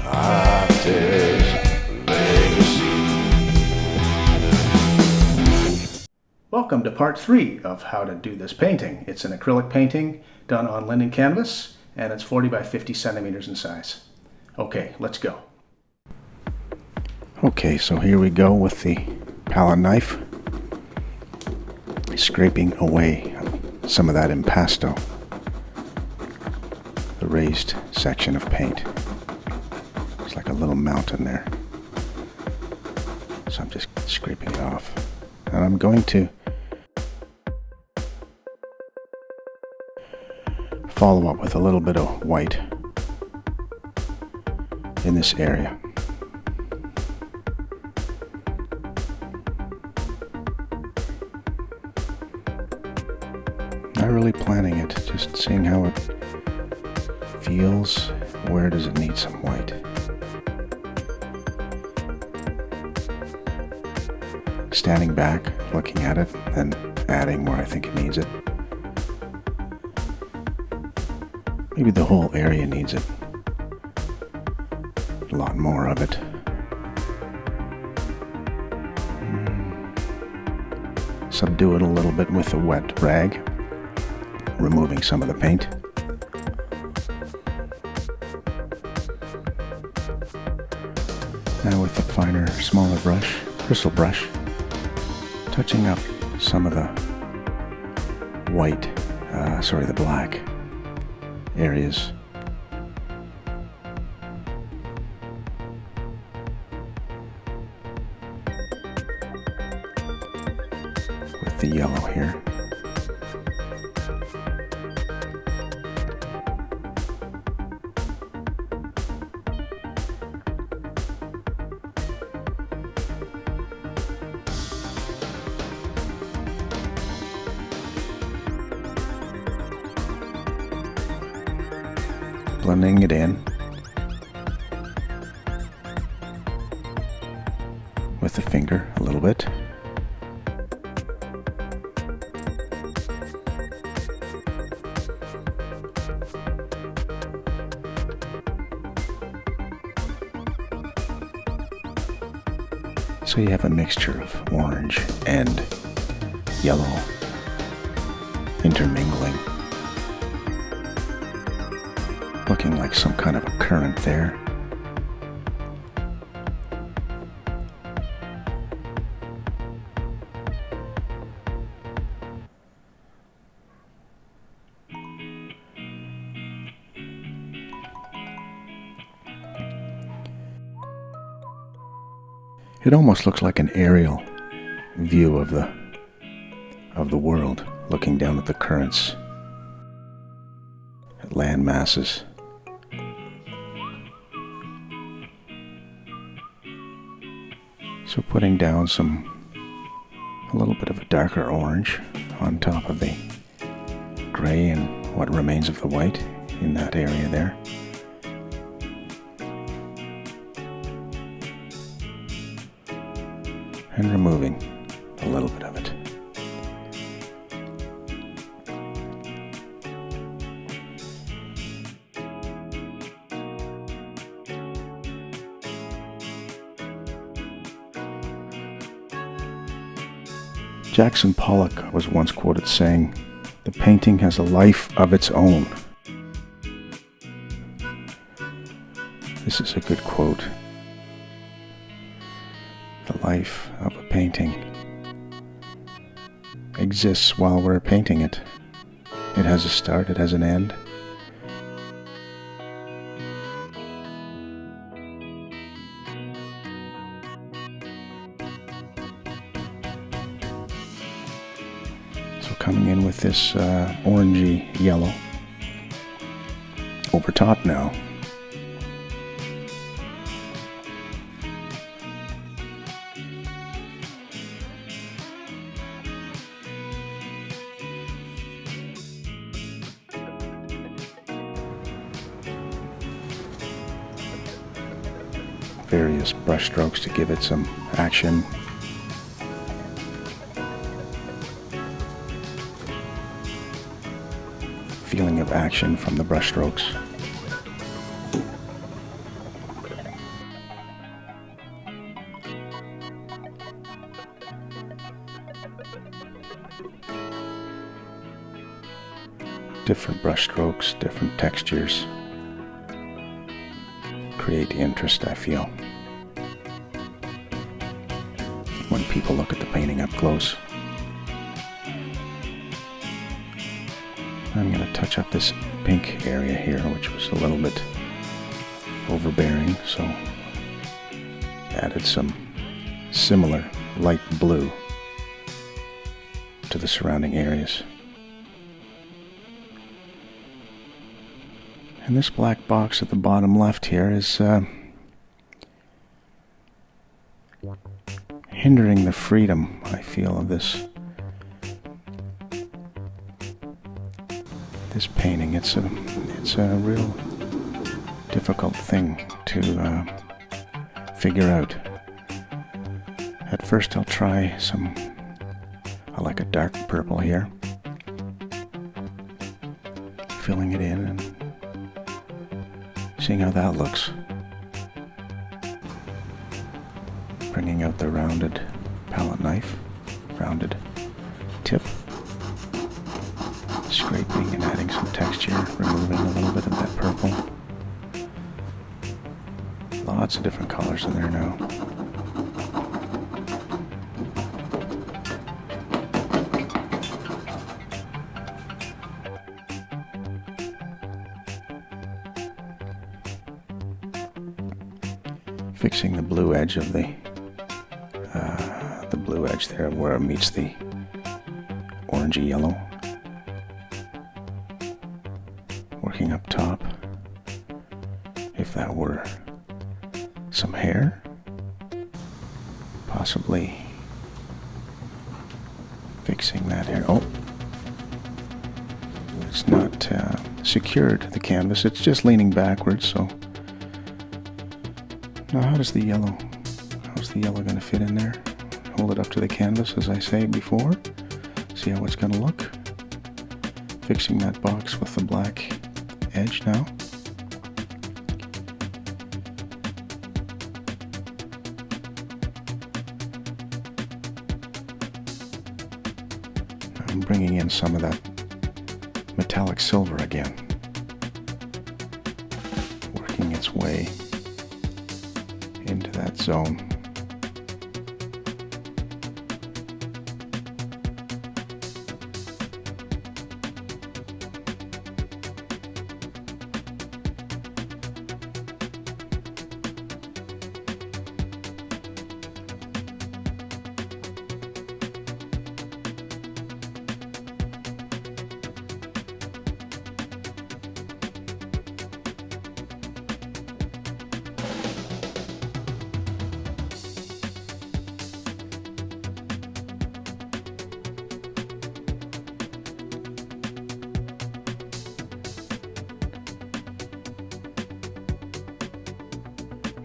Acheson, legacy. Welcome to part 3 of how to do this painting. It's an acrylic painting done on linen canvas, and it's 40 by 50 centimeters in size. Okay, let's go. Okay, so here we go with the palette knife, scraping away some of that impasto, the raised section of paint. It's like a little mountain there. So I'm just scraping it off. And I'm going to follow up with a little bit of white in this area. Not really planning it, just seeing how it feels. Where does it need some white? Standing back, looking at it, and adding where I think it needs it. Maybe the whole area needs it. A lot more of it. Subdue it a little bit with a wet rag, removing some of the paint. Now with a finer, smaller brush, bristle brush, touching up some of the white, the black areas. With the yellow here. Blending it in with the finger a little bit. So you have a mixture of orange and yellow intermingling. Looking like some kind of a current there. It almost looks like an aerial view of the world, looking down at the currents, at land masses. So putting down a little bit of a darker orange on top of the gray and what remains of the white in that area there. And removing a little bit of it. Jackson Pollock was once quoted saying, "The painting has a life of its own." This is a good quote. The life of a painting exists while we're painting it. It has a start, it has an end. Coming in with this orangey yellow over top now. Various brush strokes to give it some action. Feeling of action from the brush strokes. different brush strokes, different textures create interest, I feel, when people look at the painting up close. I'm going to touch up this pink area here, which was a little bit overbearing, so added some similar light blue to the surrounding areas. And this black box at the bottom left here is hindering the freedom, I feel, of this painting. It's a real difficult thing to figure out. At first I'll try I like a dark purple here, filling it in and seeing how that looks. Bringing out the rounded palette knife, rounded tip, scraping and adding some texture, removing a little bit of that purple. Lots of different colors in there now. Fixing the blue edge of the blue edge there where it meets the orangey yellow. Working up top. If that were some hair, possibly fixing that hair. Oh, it's not secured to the canvas. It's just leaning backwards. So now, how's the yellow going to fit in there? Hold it up to the canvas, as I say before. See how it's going to look. Fixing that box with the black edge now. I'm bringing in some of that metallic silver again, working its way into that zone.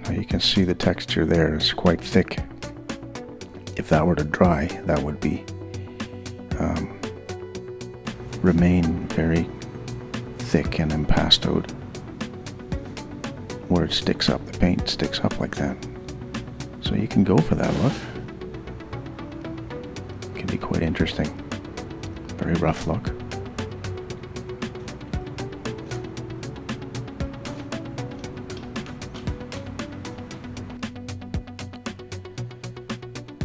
You can see the texture there is quite thick. If that were to dry, that would be remain very thick and impastoed, where it sticks up. The paint sticks up like that. So you can go for that look. It can be quite interesting. Very rough look.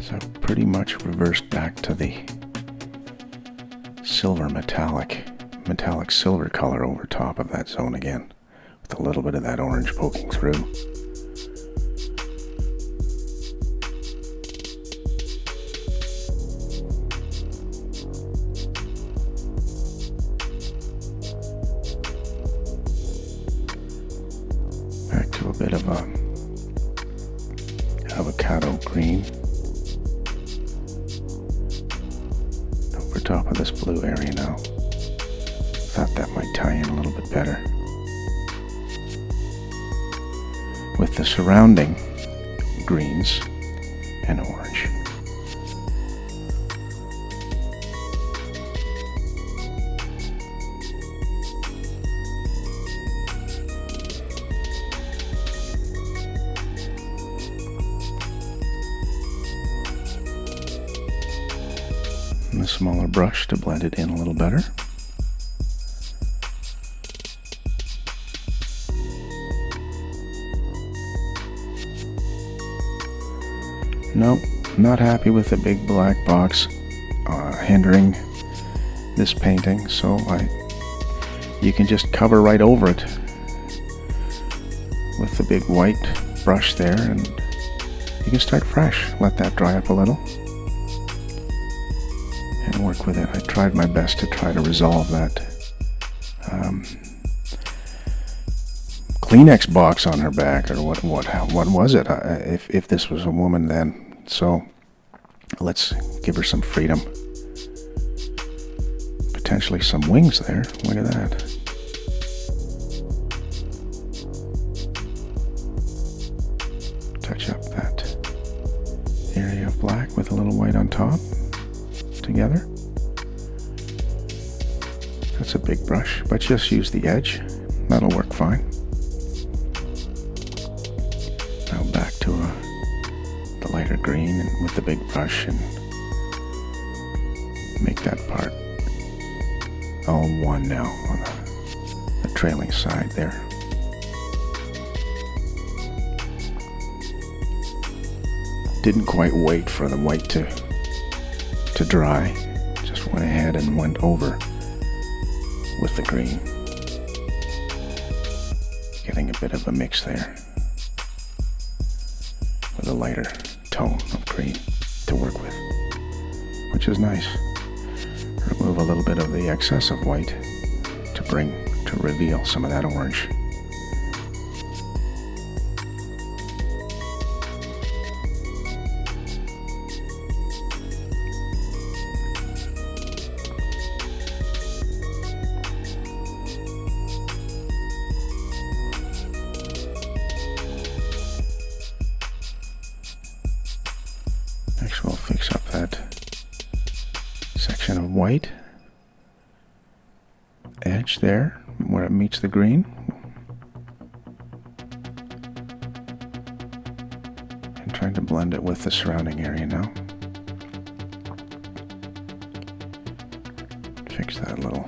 So pretty much reversed back to the silver metallic silver color over top of that zone again, with a little bit of that orange poking through. Back to a bit of a avocado green over top of this blue area now. Thought that might tie in a little bit better with the surrounding greens and orange. And a smaller brush to blend it in a little better. No, not happy with the big black box hindering this painting, so you can just cover right over it with the big white brush there, and you can start fresh. Let that dry up a little and work with it. I tried my best to try to resolve that Kleenex box on her back, or what was it? If this was a woman then. So let's give her some freedom. Potentially some wings there. Look at that. Touch up that area of black with a little white on top together. That's a big brush, but just use the edge. That'll work fine. Now back to the lighter green and with the big brush, and make that part all one now on the trailing side there. Didn't quite wait for the white to dry. Just went ahead and went over with the green. Getting a bit of a mix there with a lighter tone of green to work with, which is nice. Remove a little bit of the excess of white to reveal some of that orange. Next we'll fix up that section of white edge there where it meets the green, and trying to blend it with the surrounding area now. Fix that little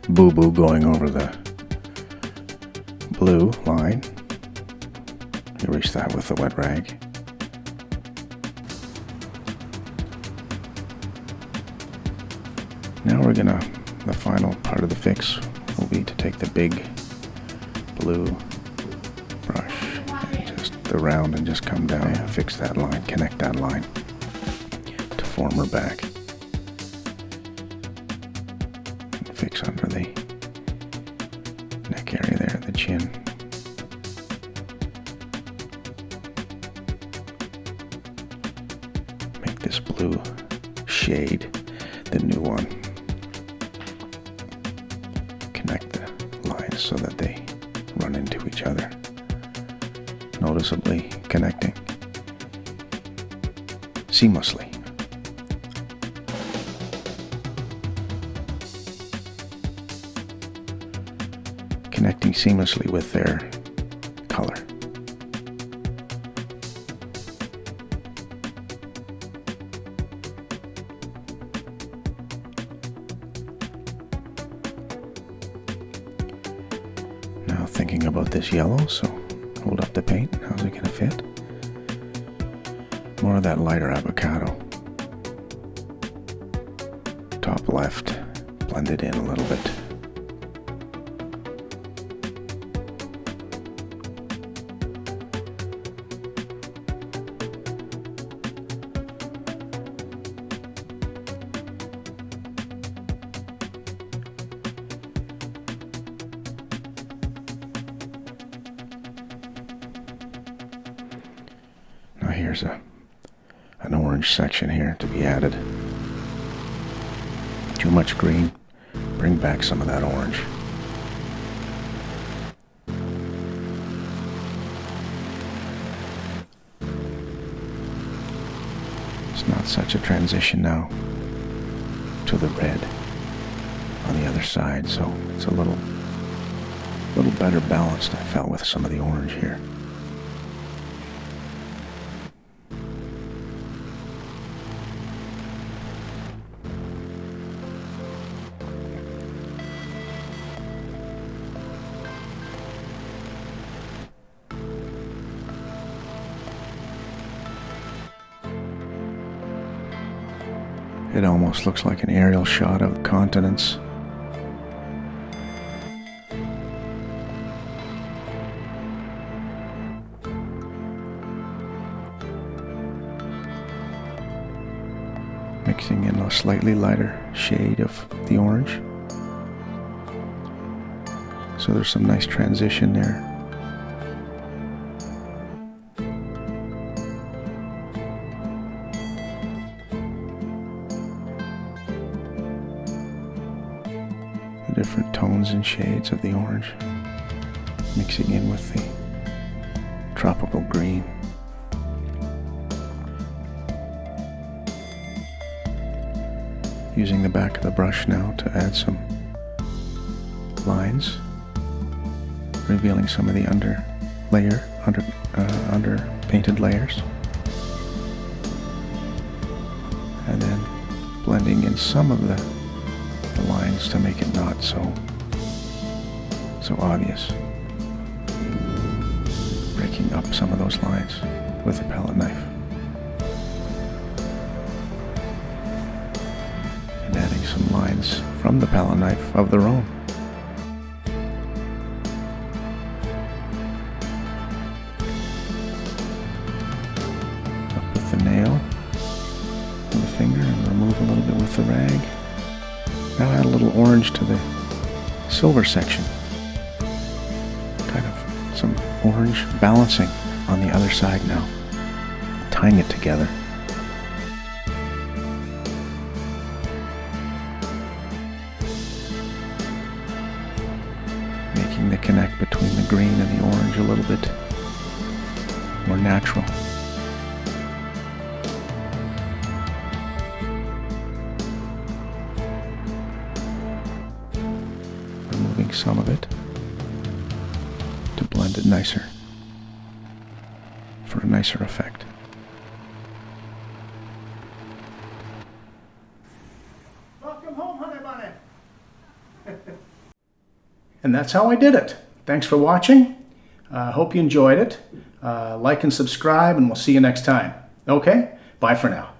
boo-boo going over the blue line. Erase that with the wet rag. Now the final part of the fix will be to take the big blue brush and just around and just come down and fix that line, connect that line to form her back. And fix under the neck area there, the chin. Make this blue shade the new one. Connect the lines so that they run into each other, noticeably connecting seamlessly. Connecting seamlessly with their color. Now thinking about this yellow, so hold up the paint. How's it gonna fit? More of that lighter avocado. Top left, blend it in a little bit. Now here's an orange section here to be added. Too much green, bring back some of that orange. It's not such a transition now to the red on the other side, so it's a little better balanced, I felt, with some of the orange here. It almost looks like an aerial shot of continents. Mixing in a slightly lighter shade of the orange. So there's some nice transition there. The different tones and shades of the orange mixing in with the tropical green. Using the back of the brush now to add some lines, revealing some of the under painted layers, and then blending in some of the lines to make it not so obvious. Breaking up some of those lines with a palette knife. And adding some lines from the palette knife of their own. Up with the nail and the finger and remove a little bit with the rag. Now add a little orange to the silver section. Kind of some orange balancing on the other side now. Tying it together. Making the connect between the green and the orange a little bit more natural. Removing some of it to blend it nicer, for a nicer effect. Welcome home, honey bunny. And that's how I did it. Thanks for watching. Hope you enjoyed it. Like and subscribe, and we'll see you next time. Okay? Bye for now.